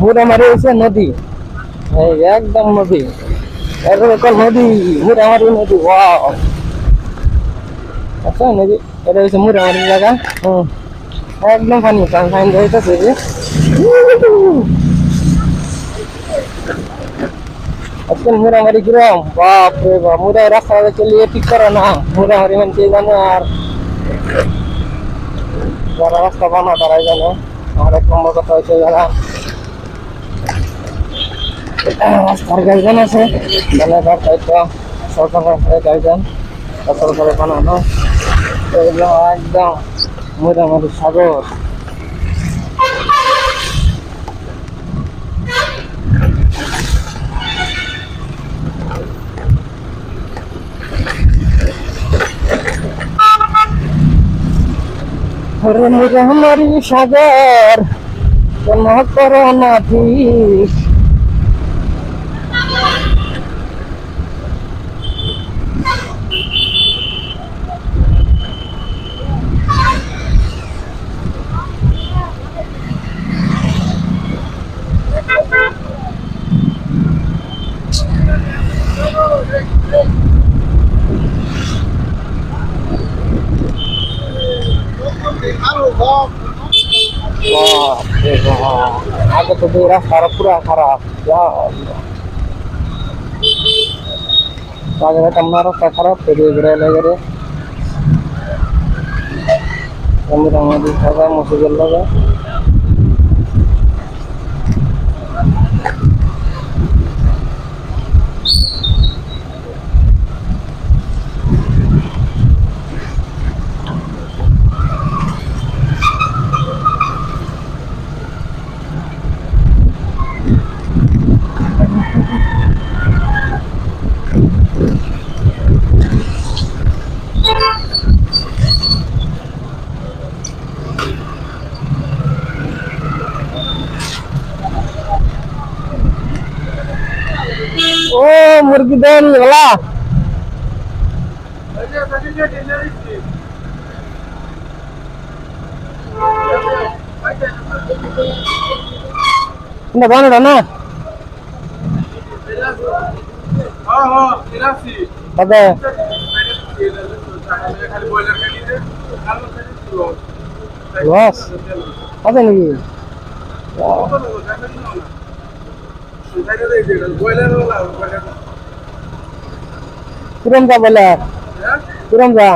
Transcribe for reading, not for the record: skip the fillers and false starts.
মুরামারি হচ্ছে নদী, এই একদম নদী, একদম নদী, মুরামারি নদী। ওয়াও, আচ্ছা নদী, এটা হচ্ছে মুরামারি জায়গা। হুম, একদম পানি ফাইন যাইতেছে যে। আজকাল মুরামারি কিরম, বাপ রে বাপ, মুরাই রাস্তা চলিয়ে ঠিক করে না, মুরামারি মানে কে জানে, আর যারা রাস্তা বানা তারাই জানে। আর এক নম্বর কথা হচ্ছে যারা রাস্তার গার্জেন আছে, মানে তার দায়িত্ব সরকারের গার্জেন, সরকারের বানানো, এগুলো একদম মোটামুটি সাগর। মোটামুটি সাগর কোন করো না ঠিক। আগে তো দুই রাস্তা পুরা খারাপ, আগে আমরা রাস্তা খারাপ ঘুরে ঘুরে লেগে আমাদের সবাই মসজিদের লাগে। ও মুরগি দেন বলা না বানোটা না আদে লস আছে নাকি? কিরম যা বলে, কিরম যা